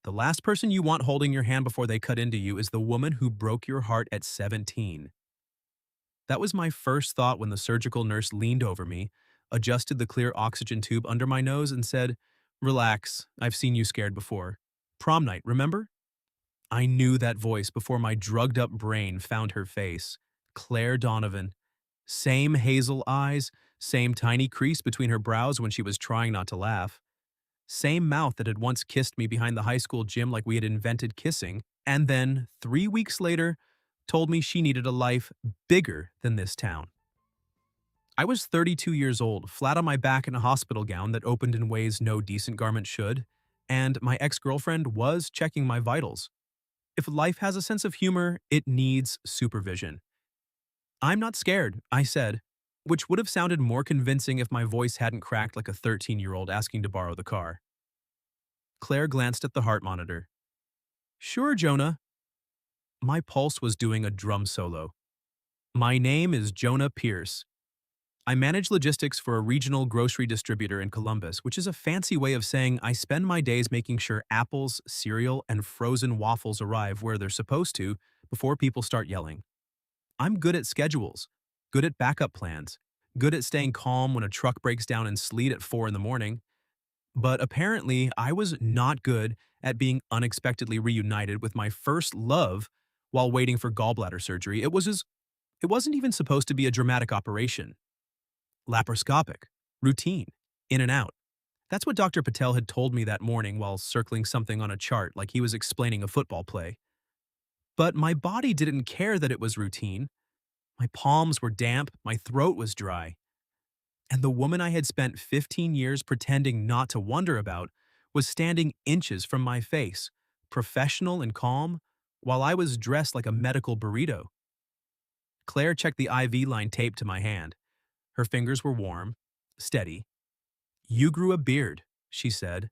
The last person you want holding your hand before they cut into you is the woman who broke your heart at 17. That was my first thought when the surgical nurse leaned over me, adjusted the clear oxygen tube under my nose, and said, "Relax, I've seen you scared before. Prom night, remember?" I knew that voice before my drugged up brain found her face. Claire Donovan. Same hazel eyes, same tiny crease between her brows when she was trying not to laugh. Same mouth that had once kissed me behind the high school gym like we had invented kissing, and then, 3 weeks later, told me she needed a life bigger than this town. I was 32 years old, flat on my back in a hospital gown that opened in ways no decent garment should, and my ex-girlfriend was checking my vitals. If life has a sense of humor, it needs supervision. "I'm not scared," I said, which would have sounded more convincing if my voice hadn't cracked like a 13-year-old asking to borrow the car. Claire glanced at the heart monitor. "Sure, Jonah." My pulse was doing a drum solo. "My name is Jonah Pierce. I manage logistics for a regional grocery distributor in Columbus, which is a fancy way of saying I spend my days making sure apples, cereal, and frozen waffles arrive where they're supposed to before people start yelling. I'm good at schedules, good at backup plans, good at staying calm when a truck breaks down in sleet at 4 in the morning. But apparently, I was not good at being unexpectedly reunited with my first love while waiting for gallbladder surgery. It wasn't even supposed to be a dramatic operation. Laparoscopic, routine, in and out. That's what Dr. Patel had told me that morning while circling something on a chart like he was explaining a football play. But my body didn't care that it was routine. My palms were damp, my throat was dry. And the woman I had spent 15 years pretending not to wonder about was standing inches from my face, professional and calm, while I was dressed like a medical burrito. Claire checked the IV line taped to my hand. Her fingers were warm, steady. "You grew a beard," she said.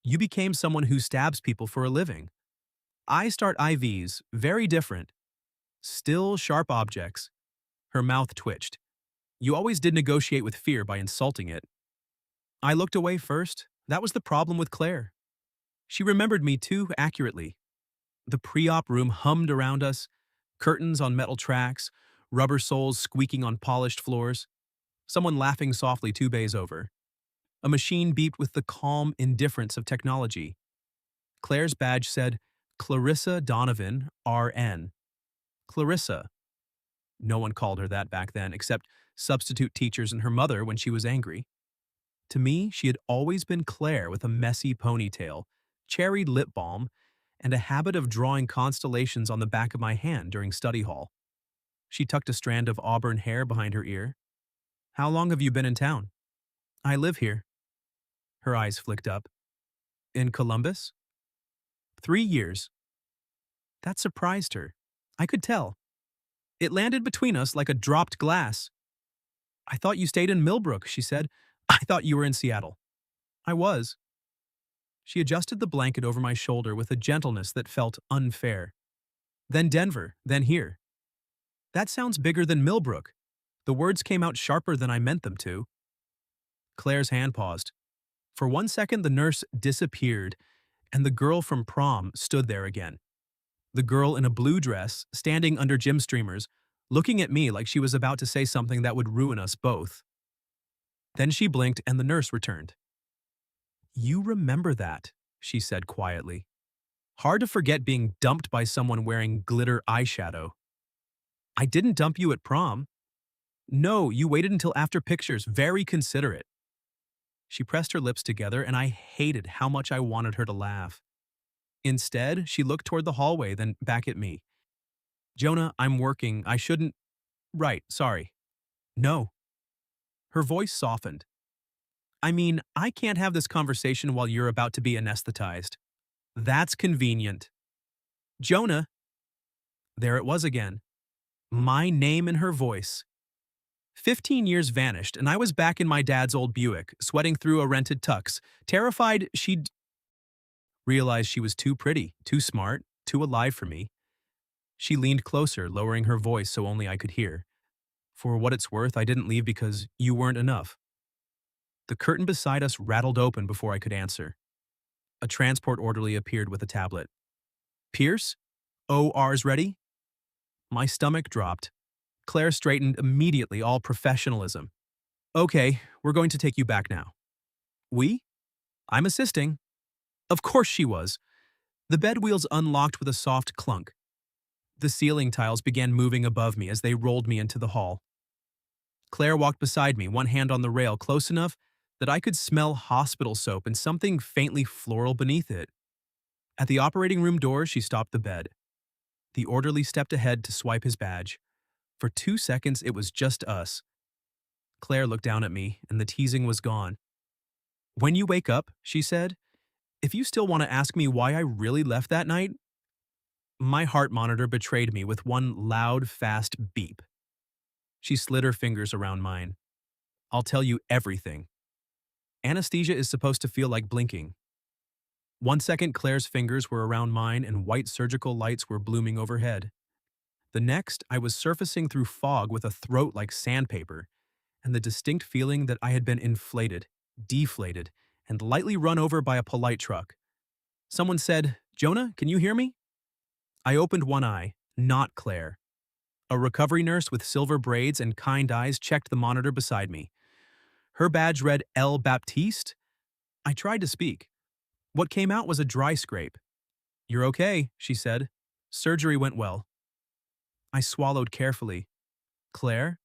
"You became someone who stabs people for a living. I start IVs, very different. Still sharp objects." Her mouth twitched. "You always did negotiate with fear by insulting it." I looked away first. That was the problem with Claire. She remembered me too accurately. The pre-op room hummed around us, curtains on metal tracks, rubber soles squeaking on polished floors, someone laughing softly 2 bays over. A machine beeped with the calm indifference of technology. Claire's badge said, "Clarissa Donovan, RN." Clarissa. No one called her that back then, except substitute teachers and her mother when she was angry. To me, she had always been Claire with a messy ponytail, cherried lip balm, and a habit of drawing constellations on the back of my hand during study hall. She tucked a strand of auburn hair behind her ear. "How long have you been in town?" "I live here." Her eyes flicked up. "In Columbus?" "3 years." That surprised her. I could tell. It landed between us like a dropped glass. "I thought you stayed in Millbrook," she said. "I thought you were in Seattle." "I was." She adjusted the blanket over my shoulder with a gentleness that felt unfair. "Then Denver, then here." "That sounds bigger than Millbrook." The words came out sharper than I meant them to. Claire's hand paused. For 1 second, the nurse disappeared, and the girl from prom stood there again. The girl in a blue dress, standing under gym streamers, looking at me like she was about to say something that would ruin us both. Then she blinked and the nurse returned. "You remember that," she said quietly. "Hard to forget being dumped by someone wearing glitter eyeshadow." "I didn't dump you at prom." "No, you waited until after pictures, very considerate." She pressed her lips together and I hated how much I wanted her to laugh. Instead, she looked toward the hallway, then back at me. "Jonah, I'm working. I shouldn't—" "Right, sorry." "No." Her voice softened. "I mean, I can't have this conversation while you're about to be anesthetized. That's convenient." "Jonah." There it was again. My name in her voice. 15 years vanished, and I was back in my dad's old Buick, sweating through a rented tux, terrified she'd realize she was too pretty, too smart, too alive for me. She leaned closer, lowering her voice so only I could hear. "For what it's worth, I didn't leave because you weren't enough." The curtain beside us rattled open before I could answer. A transport orderly appeared with a tablet. Pierce? OR's ready? My stomach dropped. Claire straightened immediately, all professionalism. Okay, we're going to take you back now. We? I'm assisting. Of course she was. The bed wheels unlocked with a soft clunk. The ceiling tiles began moving above me as they rolled me into the hall. Claire walked beside me, one hand on the rail, close enough that I could smell hospital soap and something faintly floral beneath it. At the operating room door, she stopped the bed. The orderly stepped ahead to swipe his badge. For 2 seconds, it was just us. Claire looked down at me, and the teasing was gone. When you wake up, she said, if you still want to ask me why I really left that night. My heart monitor betrayed me with one loud, fast beep. She slid her fingers around mine. I'll tell you everything. Anesthesia is supposed to feel like blinking. 1 second, Claire's fingers were around mine and white surgical lights were blooming overhead. The next, I was surfacing through fog with a throat like sandpaper, and the distinct feeling that I had been inflated, deflated, and lightly run over by a polite truck. Someone said, "Jonah, can you hear me?" I opened one eye, not Claire. A recovery nurse with silver braids and kind eyes checked the monitor beside me. Her badge read L. Baptiste. I tried to speak. What came out was a dry scrape. "You're okay," she said. "Surgery went well." I swallowed carefully. "Claire?"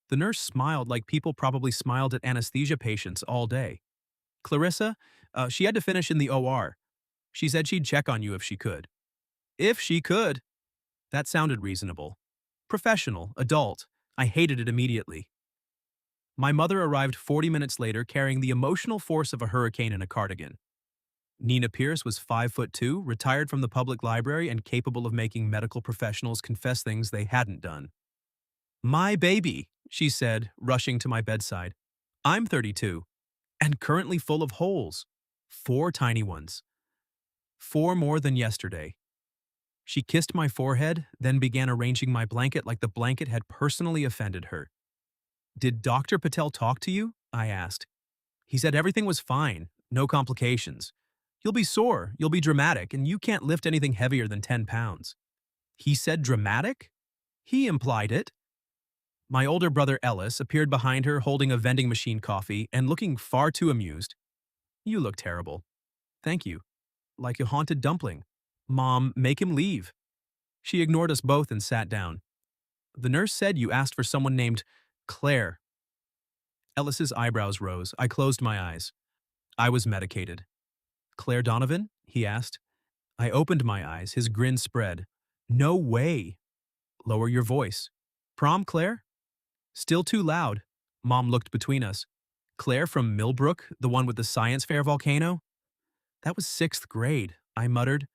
The nurse smiled like people probably smiled at anesthesia patients all day. "Clarissa? She had to finish in the OR. She said she'd check on you if she could." If she could. That sounded reasonable. Professional, adult. I hated it immediately. My mother arrived 40 minutes later carrying the emotional force of a hurricane in a cardigan. Nina Pierce was 5'2", retired from the public library and capable of making medical professionals confess things they hadn't done. "My baby," she said, rushing to my bedside. "I'm 32, and currently full of holes. 4 tiny ones. 4 more than yesterday." She kissed my forehead, then began arranging my blanket like the blanket had personally offended her. "Did Dr. Patel talk to you?" I asked. "He said everything was fine, no complications. You'll be sore, you'll be dramatic, and you can't lift anything heavier than 10 pounds. He said dramatic? He implied it. My older brother Ellis appeared behind her holding a vending machine coffee and looking far too amused. "You look terrible." "Thank you. Like a haunted dumpling." "Mom, make him leave." She ignored us both and sat down. "The nurse said you asked for someone named Claire." Ellis's eyebrows rose. I closed my eyes. I was medicated. "Claire Donovan?" he asked. I opened my eyes. His grin spread. "No way." "Lower your voice." "Prom, Claire?" "Still too loud." Mom looked between us. "Claire from Millbrook, the one with the science fair volcano?" "That was 6th grade, I muttered.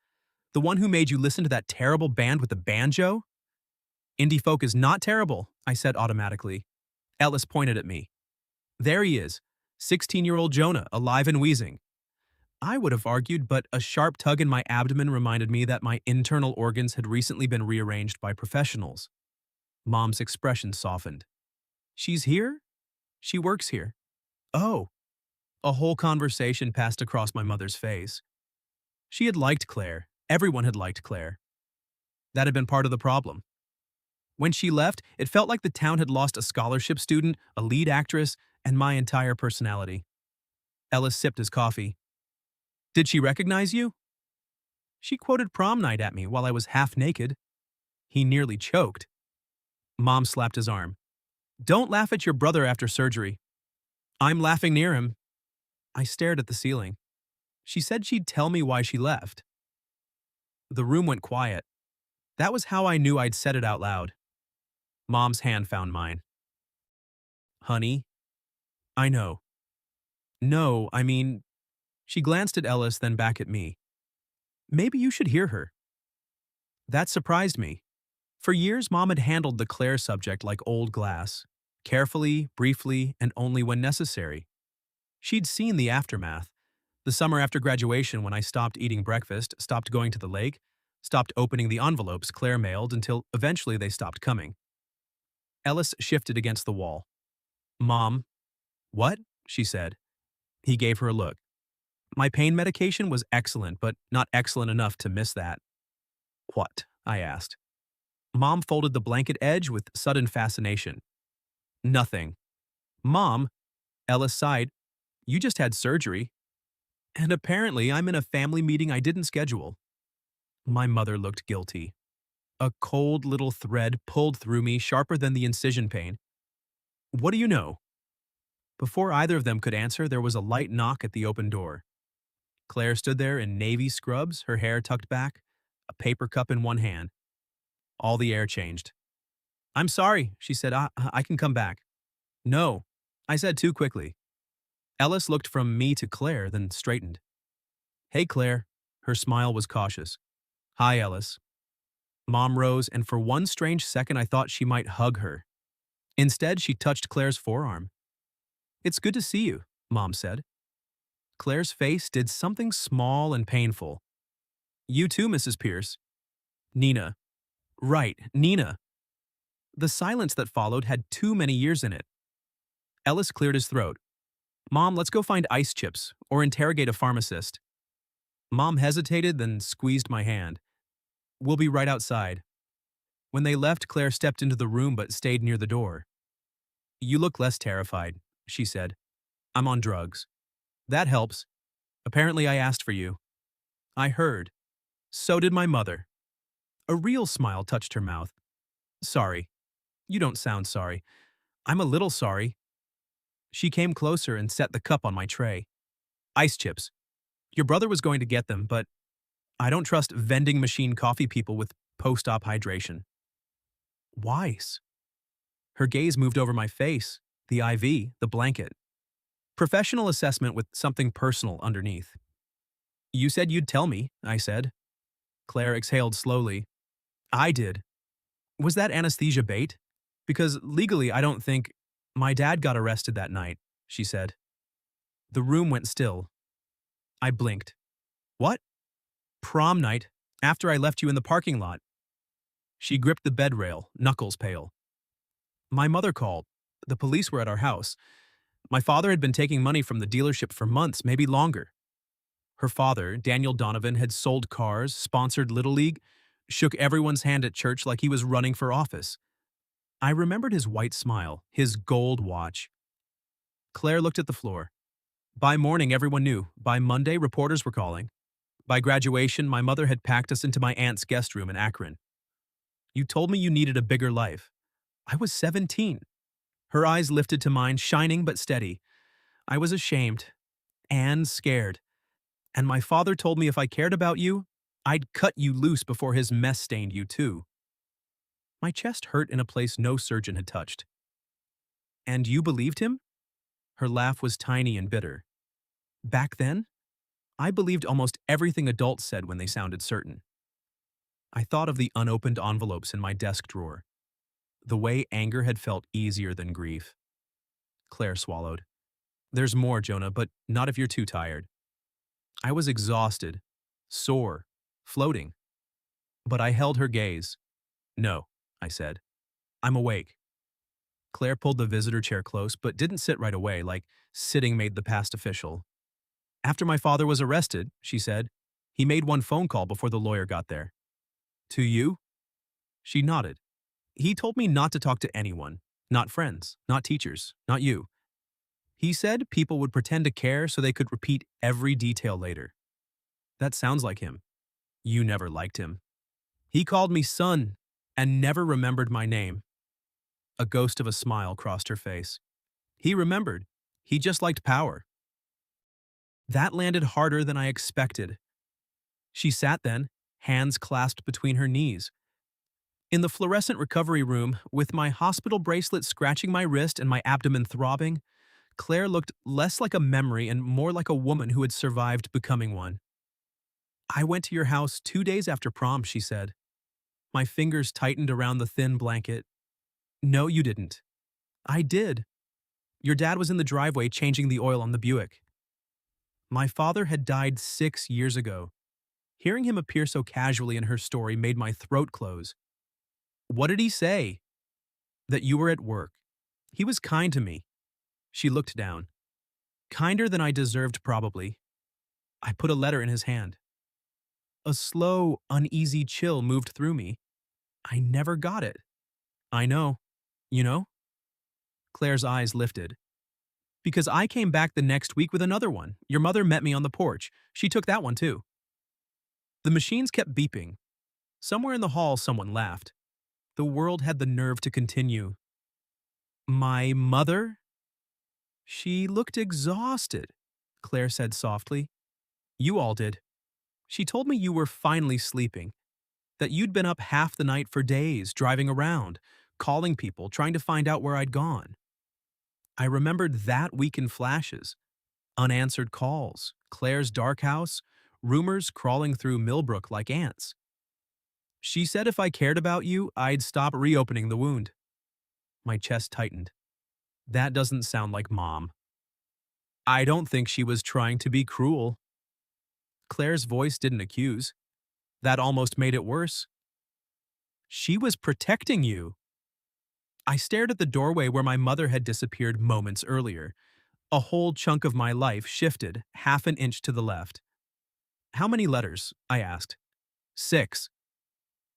"The one who made you listen to that terrible band with the banjo?" "Indie folk is not terrible," I said automatically. Ellis pointed at me. "There he is, 16-year-old Jonah, alive and wheezing." I would have argued, but a sharp tug in my abdomen reminded me that my internal organs had recently been rearranged by professionals. Mom's expression softened. "She's here? She works here." "Oh." A whole conversation passed across my mother's face. She had liked Claire. Everyone had liked Claire. That had been part of the problem. When she left, it felt like the town had lost a scholarship student, a lead actress, and my entire personality. Ellis sipped his coffee. "Did she recognize you?" "She quoted prom night at me while I was half naked." He nearly choked. Mom slapped his arm. "Don't laugh at your brother after surgery." "I'm laughing near him." I stared at the ceiling. She said she'd tell me why she left. The room went quiet. That was how I knew I'd said it out loud. Mom's hand found mine. "Honey?" "I know." "No, I mean..." She glanced at Ellis, then back at me. "Maybe you should hear her." That surprised me. For years, Mom had handled the Claire subject like old glass. Carefully, briefly, and only when necessary. She'd seen the aftermath. The summer after graduation when I stopped eating breakfast, stopped going to the lake, stopped opening the envelopes Claire mailed until eventually they stopped coming. Ellis shifted against the wall. "Mom." "What?" she said. He gave her a look. My pain medication was excellent, but not excellent enough to miss that. What? I asked. Mom folded the blanket edge with sudden fascination. Nothing. Mom, Ellis sighed, you just had surgery. And apparently I'm in a family meeting I didn't schedule. My mother looked guilty. A cold little thread pulled through me sharper than the incision pain. What do you know? Before either of them could answer, there was a light knock at the open door. Claire stood there in navy scrubs, her hair tucked back, a paper cup in one hand. All the air changed. I'm sorry, she said. I can come back. No, I said too quickly. Ellis looked from me to Claire, then straightened. Hey, Claire. Her smile was cautious. Hi, Ellis. Mom rose, and for one strange second I thought she might hug her. Instead, she touched Claire's forearm. It's good to see you, Mom said. Claire's face did something small and painful. You too, Mrs. Pierce. Nina. Right, Nina. The silence that followed had too many years in it. Ellis cleared his throat. Mom, let's go find ice chips, or interrogate a pharmacist. Mom hesitated, then squeezed my hand. We'll be right outside. When they left, Claire stepped into the room but stayed near the door. You look less terrified, she said. I'm on drugs. That helps. Apparently I asked for you. I heard. So did my mother. A real smile touched her mouth. Sorry. You don't sound sorry. I'm a little sorry. She came closer and set the cup on my tray. Ice chips. Your brother was going to get them, but I don't trust vending machine coffee people with post-op hydration. Wise. Her gaze moved over my face, the IV, the blanket. Professional assessment with something personal underneath. You said you'd tell me, I said. Claire exhaled slowly. I did. Was that anesthesia bait? Because legally I don't think… My dad got arrested that night, she said. The room went still. I blinked. What? Prom night, after I left you in the parking lot. She gripped the bed rail, knuckles pale. My mother called. The police were at our house. My father had been taking money from the dealership for months, maybe longer. Her father, Daniel Donovan, had sold cars, sponsored Little League, shook everyone's hand at church like he was running for office. I remembered his white smile, his gold watch. Claire looked at the floor. By morning, everyone knew. By Monday, reporters were calling. By graduation, my mother had packed us into my aunt's guest room in Akron. You told me you needed a bigger life. I was 17. Her eyes lifted to mine, shining but steady. I was ashamed and scared. And my father told me if I cared about you, I'd cut you loose before his mess stained you too. My chest hurt in a place no surgeon had touched. And you believed him? Her laugh was tiny and bitter. Back then, I believed almost everything adults said when they sounded certain. I thought of the unopened envelopes in my desk drawer. The way anger had felt easier than grief. Claire swallowed. There's more, Jonah, but not if you're too tired. I was exhausted, sore, floating. But I held her gaze. No, I said. I'm awake. Claire pulled the visitor chair close, but didn't sit right away, like sitting made the past official. After my father was arrested, she said, he made one phone call before the lawyer got there. To you? She nodded. He told me not to talk to anyone, not friends, not teachers, not you. He said people would pretend to care so they could repeat every detail later. That sounds like him. You never liked him. He called me son and never remembered my name. A ghost of a smile crossed her face. He remembered. He just liked power. That landed harder than I expected. She sat then, hands clasped between her knees. In the fluorescent recovery room, with my hospital bracelet scratching my wrist and my abdomen throbbing, Claire looked less like a memory and more like a woman who had survived becoming one. I went to your house 2 days after prom, she said. My fingers tightened around the thin blanket. No, you didn't. I did. Your dad was in the driveway changing the oil on the Buick. My father had died 6 years ago. Hearing him appear so casually in her story made my throat close. What did he say? That you were at work. He was kind to me. She looked down. Kinder than I deserved, probably. I put a letter in his hand. A slow, uneasy chill moved through me. I never got it. I know. You know? Claire's eyes lifted. Because I came back the next week with another one. Your mother met me on the porch. She took that one too. The machines kept beeping. Somewhere in the hall, someone laughed. The world had the nerve to continue. My mother? She looked exhausted, Claire said softly. You all did. She told me you were finally sleeping, that you'd been up half the night for days, driving around, calling people, trying to find out where I'd gone. I remembered that week in flashes. Unanswered calls, Claire's dark house, rumors crawling through Millbrook like ants. She said if I cared about you, I'd stop reopening the wound. My chest tightened. That doesn't sound like Mom. I don't think she was trying to be cruel. Claire's voice didn't accuse. That almost made it worse. She was protecting you. I stared at the doorway where my mother had disappeared moments earlier. A whole chunk of my life shifted half an inch to the left. How many letters? I asked. 6.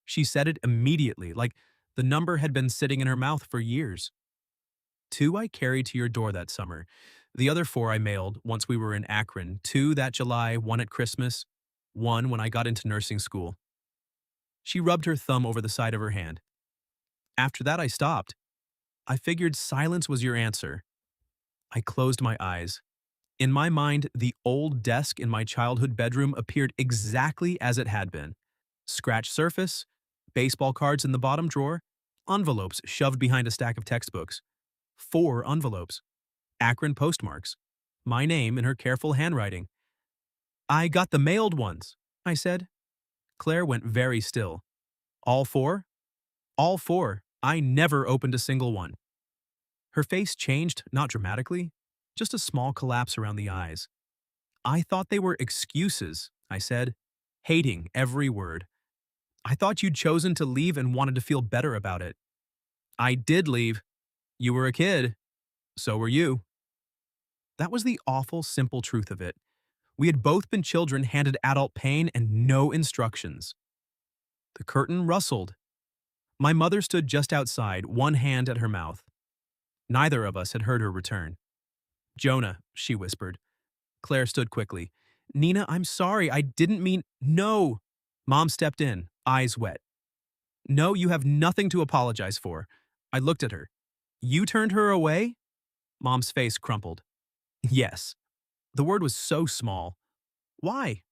She said it immediately, like the number had been sitting in her mouth for years. 2 I carried to your door that summer. The other 4 I mailed once we were in Akron. 2 that July, 1 at Christmas, 1 when I got into nursing school. She rubbed her thumb over the side of her hand. After that, I stopped. I figured silence was your answer. I closed my eyes. In my mind, the old desk in my childhood bedroom appeared exactly as it had been. Scratched surface, baseball cards in the bottom drawer, envelopes shoved behind a stack of textbooks. 4 envelopes. Akron postmarks. My name in her careful handwriting. I got the mailed ones, I said. Claire went very still. All 4? All 4. I never opened a single one. Her face changed, not dramatically, just a small collapse around the eyes. I thought they were excuses, I said, hating every word. I thought you'd chosen to leave and wanted to feel better about it. I did leave. You were a kid. So were you. That was the awful, simple truth of it. We had both been children handed adult pain and no instructions. The curtain rustled. My mother stood just outside, one hand at her mouth. Neither of us had heard her return. Jonah, she whispered. Claire stood quickly. Nina, I'm sorry. I didn't mean. No! Mom stepped in, eyes wet. No, you have nothing to apologize for. I looked at her. You turned her away? Mom's face crumpled. Yes. The word was so small. Why?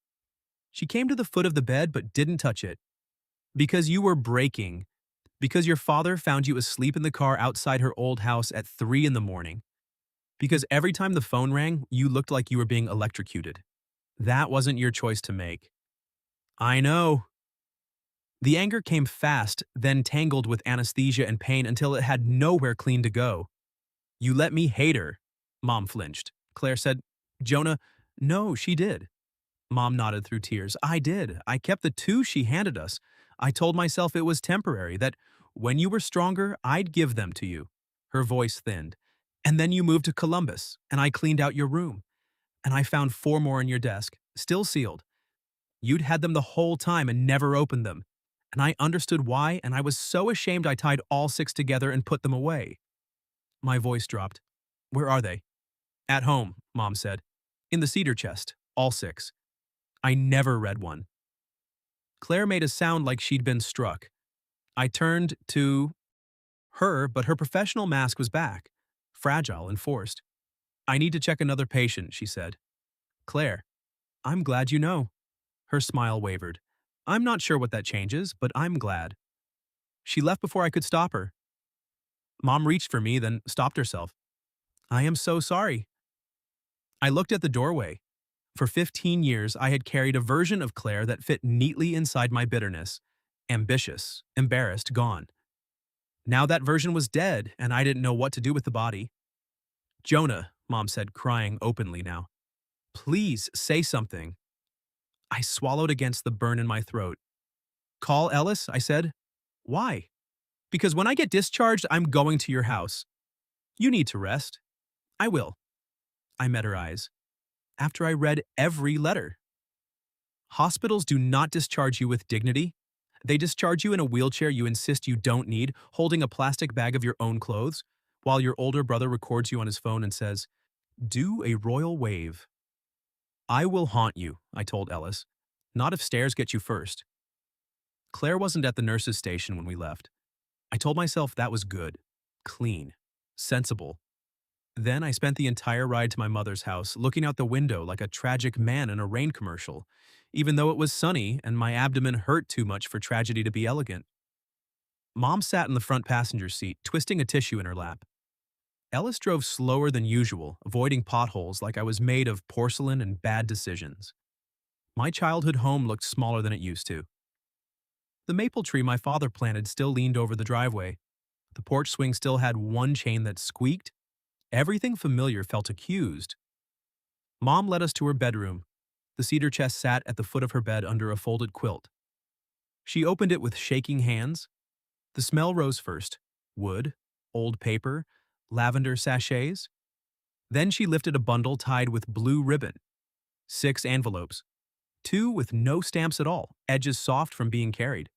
She came to the foot of the bed but didn't touch it. Because you were breaking. Because your father found you asleep in the car outside her old house at 3 in the morning. Because every time the phone rang, you looked like you were being electrocuted. That wasn't your choice to make. I know. The anger came fast, then tangled with anesthesia and pain until it had nowhere clean to go. You let me hate her. Mom flinched. Claire said, Jonah, no, she did. Mom nodded through tears. I did. I kept the 2 she handed us. I told myself it was temporary, that when you were stronger, I'd give them to you. Her voice thinned. And then you moved to Columbus, and I cleaned out your room. And I found 4 more in your desk, still sealed. You'd had them the whole time and never opened them. And I understood why, and I was so ashamed I tied all 6 together and put them away. My voice dropped. Where are they? At home, Mom said. In the cedar chest, all 6. I never read one. Claire made a sound like she'd been struck. I turned to her, but her professional mask was back, fragile and forced. I need to check another patient, she said. Claire, I'm glad you know. Her smile wavered. I'm not sure what that changes, but I'm glad. She left before I could stop her. Mom reached for me, then stopped herself. I am so sorry. I looked at the doorway. For 15 years, I had carried a version of Claire that fit neatly inside my bitterness. Ambitious, embarrassed, gone. Now that version was dead, and I didn't know what to do with the body. Jonah, Mom said, crying openly now. Please say something. I swallowed against the burn in my throat. Call Ellis, I said. Why? Because when I get discharged, I'm going to your house. You need to rest. I will. I met her eyes. After I read every letter, Hospitals do not discharge you with dignity. They discharge you in a wheelchair you insist you don't need, holding a plastic bag of your own clothes, while your older brother records you on his phone and says, "Do a royal wave." "I will haunt you," I told Ellis. "Not if stairs get you first." Claire wasn't at the nurse's station when we left. I told myself that was good, clean, sensible. Then I spent the entire ride to my mother's house looking out the window like a tragic man in a rain commercial, even though it was sunny and my abdomen hurt too much for tragedy to be elegant. Mom sat in the front passenger seat, twisting a tissue in her lap. Ellis drove slower than usual, avoiding potholes like I was made of porcelain and bad decisions. My childhood home looked smaller than it used to. The maple tree my father planted still leaned over the driveway. The porch swing still had one chain that squeaked. Everything familiar felt accused. Mom led us to her bedroom. The cedar chest sat at the foot of her bed under a folded quilt. She opened it with shaking hands. The smell rose first: wood, old paper, lavender sachets. Then she lifted a bundle tied with blue ribbon. 6 envelopes. 2 with no stamps at all, edges soft from being carried.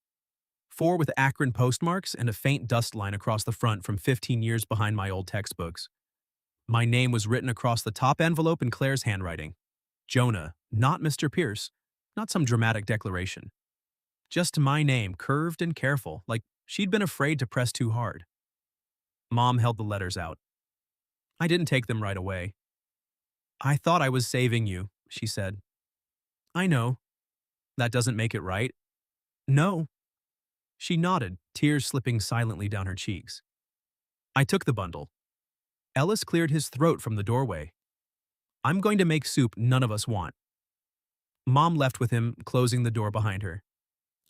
4 with Akron postmarks and a faint dust line across the front from 15 years behind my old textbooks. My name was written across the top envelope in Claire's handwriting. Jonah, not Mr. Pierce, not some dramatic declaration. Just my name, curved and careful, like she'd been afraid to press too hard. Mom held the letters out. I didn't take them right away. "I thought I was saving you," she said. "I know. That doesn't make it right." "No." She nodded, tears slipping silently down her cheeks. I took the bundle. Ellis cleared his throat from the doorway. "I'm going to make soup none of us want." Mom left with him, closing the door behind her.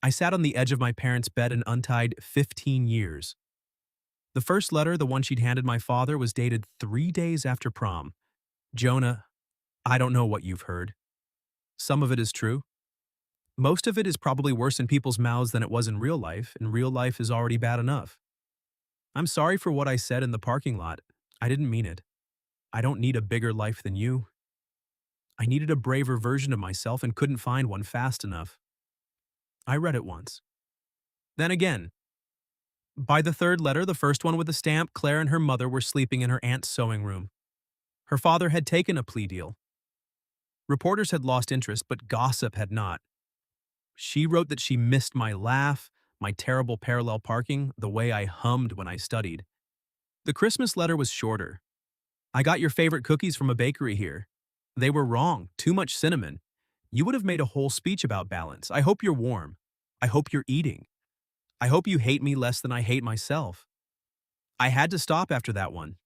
I sat on the edge of my parents' bed and untied 15 years. The first letter, the one she'd handed my father, was dated 3 days after prom. "Jonah, I don't know what you've heard. Some of it is true. Most of it is probably worse in people's mouths than it was in real life, and real life is already bad enough. I'm sorry for what I said in the parking lot. I didn't mean it. I don't need a bigger life than you. I needed a braver version of myself and couldn't find one fast enough." I read it once. Then again. By the third letter, the first one with a stamp, Claire and her mother were sleeping in her aunt's sewing room. Her father had taken a plea deal. Reporters had lost interest, but gossip had not. She wrote that she missed my laugh, my terrible parallel parking, the way I hummed when I studied. The Christmas letter was shorter. "I got your favorite cookies from a bakery here. They were wrong, too much cinnamon. You would have made a whole speech about balance. I hope you're warm. I hope you're eating. I hope you hate me less than I hate myself." I had to stop after that one.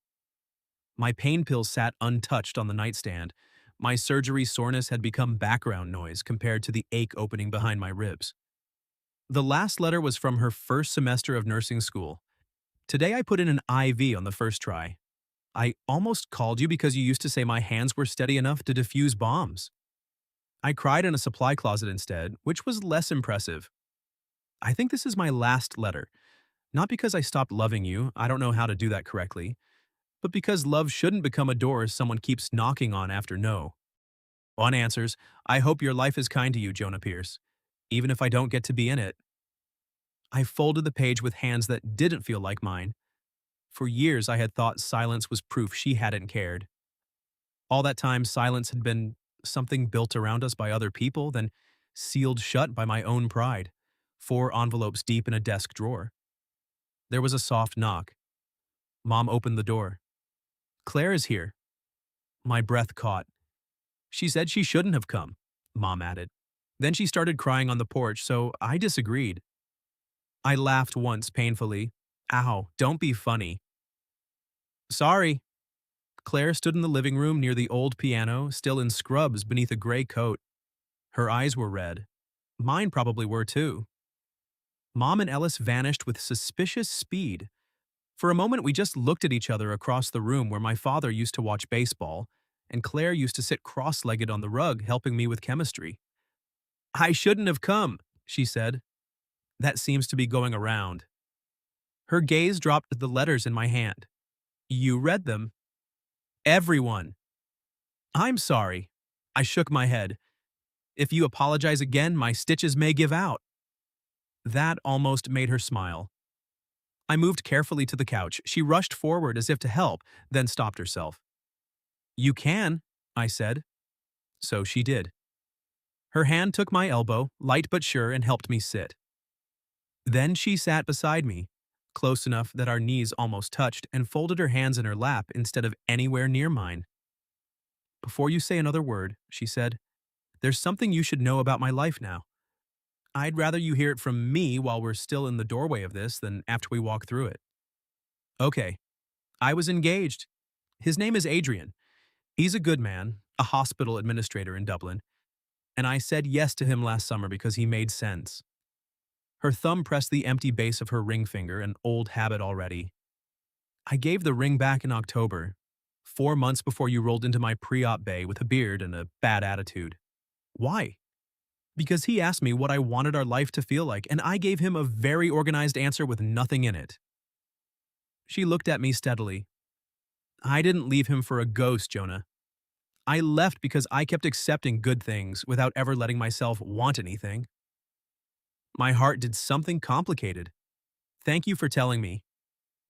My pain pills sat untouched on the nightstand. My surgery soreness had become background noise compared to the ache opening behind my ribs. The last letter was from her first semester of nursing school. "Today I put in an IV on the first try. I almost called you because you used to say my hands were steady enough to defuse bombs. I cried in a supply closet instead, which was less impressive. I think this is my last letter. Not because I stopped loving you, I don't know how to do that correctly, but because love shouldn't become a door someone keeps knocking on after no. On answers, I hope your life is kind to you, Jonah Pierce, even if I don't get to be in it." I folded the page with hands that didn't feel like mine. For years, I had thought silence was proof she hadn't cared. All that time, silence had been something built around us by other people, then sealed shut by my own pride, 4 envelopes deep in a desk drawer. There was a soft knock. Mom opened the door. "Claire is here." My breath caught. "She said she shouldn't have come," Mom added. Then she started crying on the porch, so I disagreed. I laughed once painfully. "Ow, don't be funny." "Sorry." Claire stood in the living room near the old piano, still in scrubs beneath a gray coat. Her eyes were red. Mine probably were too. Mom and Ellis vanished with suspicious speed. For a moment, we just looked at each other across the room where my father used to watch baseball, and Claire used to sit cross-legged on the rug helping me with chemistry. "I shouldn't have come," she said. "That seems to be going around." Her gaze dropped to the letters in my hand. "You read them." "Everyone." "I'm sorry." I shook my head. If you apologize again, my stitches may give out. That almost made her smile. I moved carefully to the couch. She rushed forward as if to help, then stopped herself. You can, I said. So she did. Her hand took my elbow, light but sure, and helped me sit. Then she sat beside me, close enough that our knees almost touched, and folded her hands in her lap instead of anywhere near mine. Before you say another word, she said, there's something you should know about my life now. I'd rather you hear it from me while we're still in the doorway of this than after we walk through it. Okay, I was engaged. His name is Adrian. He's a good man, a hospital administrator in Dublin, and I said yes to him last summer because he made sense. Her thumb pressed the empty base of her ring finger, an old habit already. I gave the ring back in October, 4 months before you rolled into my pre-op bay with a beard and a bad attitude. Why? Because he asked me what I wanted our life to feel like, and I gave him a very organized answer with nothing in it. She looked at me steadily. I didn't leave him for a ghost, Jonah. I left because I kept accepting good things without ever letting myself want anything. My heart did something complicated. Thank you for telling me.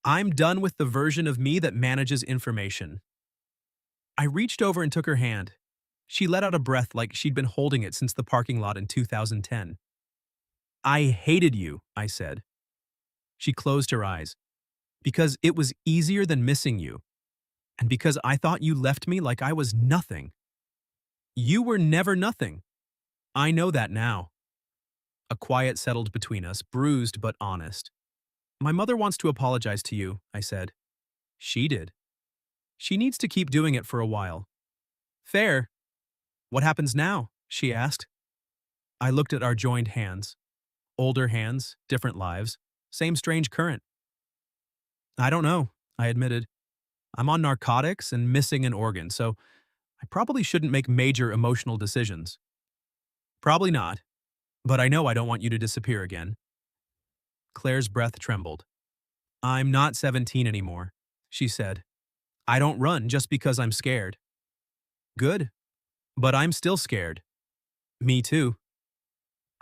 I'm done with the version of me that manages information. I reached over and took her hand. She let out a breath like she'd been holding it since the parking lot in 2010. I hated you, I said. She closed her eyes. Because it was easier than missing you. And because I thought you left me like I was nothing. You were never nothing. I know that now. A quiet settled between us, bruised but honest. My mother wants to apologize to you, I said. She did. She needs to keep doing it for a while. Fair. What happens now? She asked. I looked at our joined hands. Older hands, different lives, same strange current. I don't know, I admitted. I'm on narcotics and missing an organ, so I probably shouldn't make major emotional decisions. Probably not, but I know I don't want you to disappear again. Claire's breath trembled. I'm not 17 anymore, she said. I don't run just because I'm scared. Good, but I'm still scared. Me too.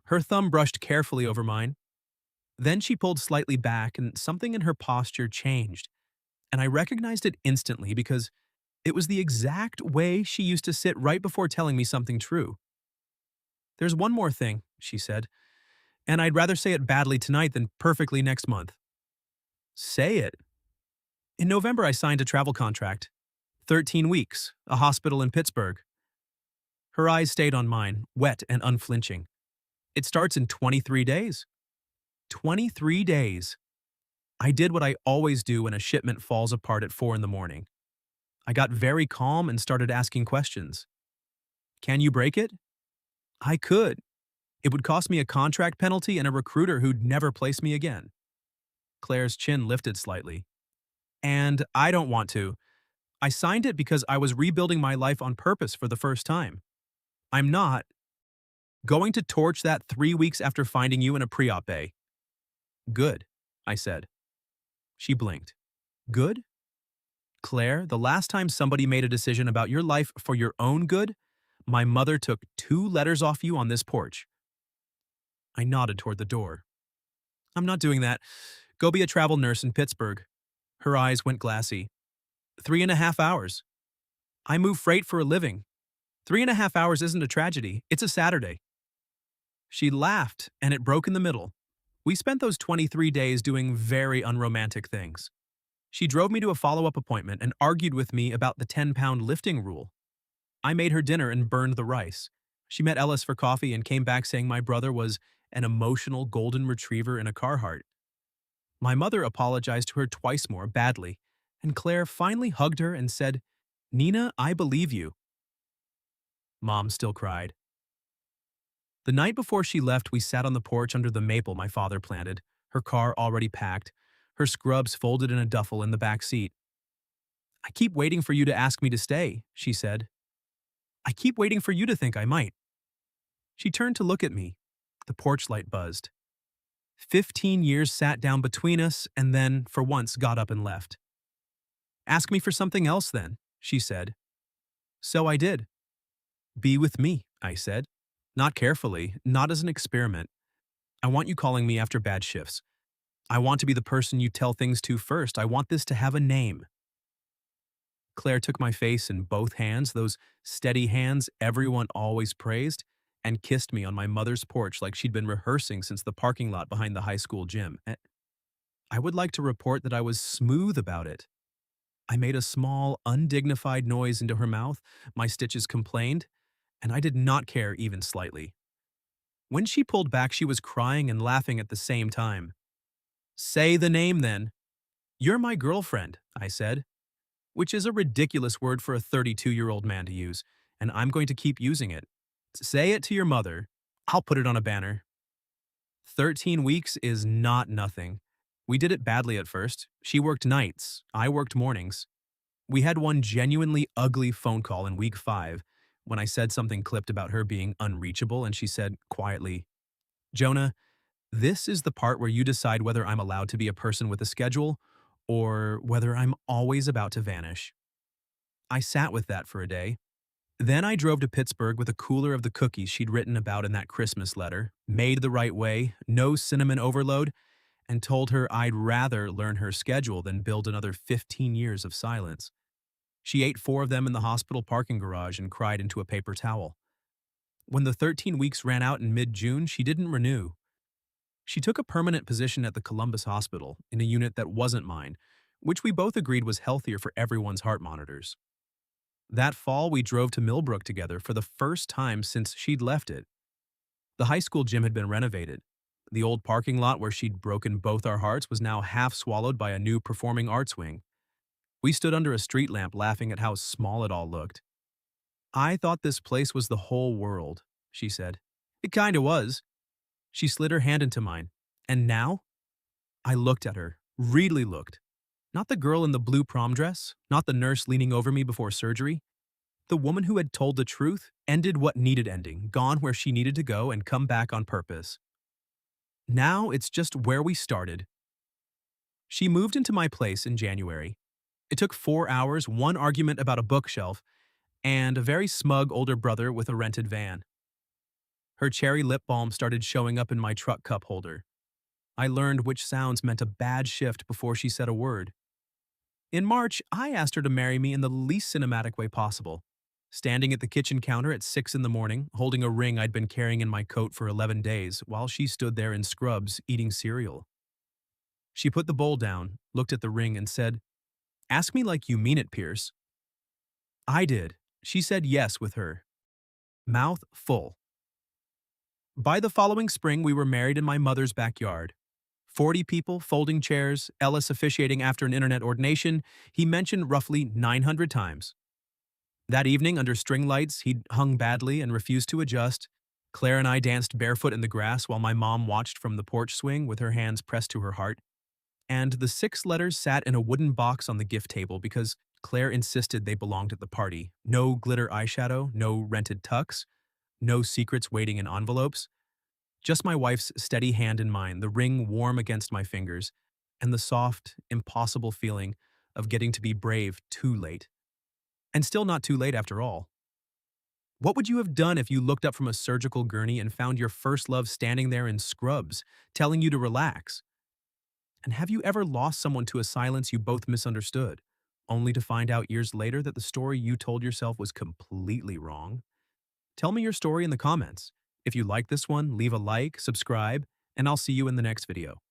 Her thumb brushed carefully over mine. Then she pulled slightly back and something in her posture changed, and I recognized it instantly because it was the exact way she used to sit right before telling me something true. There's one more thing, she said, and I'd rather say it badly tonight than perfectly next month. Say it. In November, I signed a travel contract. 13 weeks, a hospital in Pittsburgh. Her eyes stayed on mine, wet and unflinching. It starts in 23 days. 23 days. I did what I always do when a shipment falls apart at 4 in the morning. I got very calm and started asking questions. Can you break it? I could. It would cost me a contract penalty and a recruiter who'd never place me again. Claire's chin lifted slightly. And I don't want to. I signed it because I was rebuilding my life on purpose for the first time. I'm not going to torch that 3 weeks after finding you in a pre-op bay. Good, I said. She blinked. Good? Claire, the last time somebody made a decision about your life for your own good, my mother took 2 letters off you on this porch. I nodded toward the door. I'm not doing that. Go be a travel nurse in Pittsburgh. Her eyes went glassy. 3.5 hours. I move freight for a living. 3.5 hours isn't a tragedy. It's a Saturday. She laughed, and it broke in the middle. We spent those 23 days doing very unromantic things. She drove me to a follow-up appointment and argued with me about the 10-pound lifting rule. I made her dinner and burned the rice. She met Ellis for coffee and came back saying my brother was an emotional golden retriever in a Carhartt. My mother apologized to her twice more, badly, and Claire finally hugged her and said, Nina, I believe you. Mom still cried. The night before she left, we sat on the porch under the maple my father planted, her car already packed, her scrubs folded in a duffel in the back seat. I keep waiting for you to ask me to stay, she said. I keep waiting for you to think I might. She turned to look at me. The porch light buzzed. 15 years sat down between us and then, for once, got up and left. Ask me for something else then, she said. So I did. Be with me, I said. Not carefully, not as an experiment. I want you calling me after bad shifts. I want to be the person you tell things to first. I want this to have a name. Claire took my face in both hands, those steady hands everyone always praised, and kissed me on my mother's porch like she'd been rehearsing since the parking lot behind the high school gym. I would like to report that I was smooth about it. I made a small, undignified noise into her mouth, my stitches complained, and I did not care even slightly. When she pulled back, she was crying and laughing at the same time. Say the name then. You're my girlfriend, I said, which is a ridiculous word for a 32-year-old man to use, and I'm going to keep using it. Say it to your mother. I'll put it on a banner. 13 weeks is not nothing. We did it badly at first. She worked nights. I worked mornings. We had one genuinely ugly phone call in week 5 when I said something clipped about her being unreachable, and she said quietly, Jonah, this is the part where you decide whether I'm allowed to be a person with a schedule or whether I'm always about to vanish. I sat with that for a day. Then I drove to Pittsburgh with a cooler of the cookies she'd written about in that Christmas letter, made the right way, no cinnamon overload, and told her I'd rather learn her schedule than build another 15 years of silence. She ate 4 of them in the hospital parking garage and cried into a paper towel. When the 13 weeks ran out in mid-June, she didn't renew. She took a permanent position at the Columbus Hospital in a unit that wasn't mine, which we both agreed was healthier for everyone's heart monitors. That fall, we drove to Millbrook together for the first time since she'd left it. The high school gym had been renovated. The old parking lot where she'd broken both our hearts was now half swallowed by a new performing arts wing. We stood under a street lamp laughing at how small it all looked. I thought this place was the whole world, she said. It kinda was. She slid her hand into mine. And now? I looked at her, really looked. Not the girl in the blue prom dress, not the nurse leaning over me before surgery. The woman who had told the truth, ended what needed ending, gone where she needed to go, and come back on purpose. Now it's just where we started. She moved into my place in January. It took 4 hours, one argument about a bookshelf, and a very smug older brother with a rented van. Her cherry lip balm started showing up in my truck cup holder. I learned which sounds meant a bad shift before she said a word. In March, I asked her to marry me in the least cinematic way possible. Standing at the kitchen counter at 6 in the morning, holding a ring I'd been carrying in my coat for 11 days, while she stood there in scrubs eating cereal. She put the bowl down, looked at the ring, and said, Ask me like you mean it, Pierce. I did. She said yes with her mouth full. By the following spring, we were married in my mother's backyard. 40 people, folding chairs, Ellis officiating after an internet ordination, he mentioned roughly 900 times. That evening, under string lights, he'd hung badly and refused to adjust. Claire and I danced barefoot in the grass while my mom watched from the porch swing with her hands pressed to her heart. And the 6 letters sat in a wooden box on the gift table because Claire insisted they belonged at the party. No glitter eyeshadow, no rented tux, no secrets waiting in envelopes. Just my wife's steady hand in mine, the ring warm against my fingers, and the soft, impossible feeling of getting to be brave too late. And still not too late after all. What would you have done if you looked up from a surgical gurney and found your first love standing there in scrubs, telling you to relax? And have you ever lost someone to a silence you both misunderstood, only to find out years later that the story you told yourself was completely wrong? Tell me your story in the comments. If you like this one, leave a like, subscribe, and I'll see you in the next video.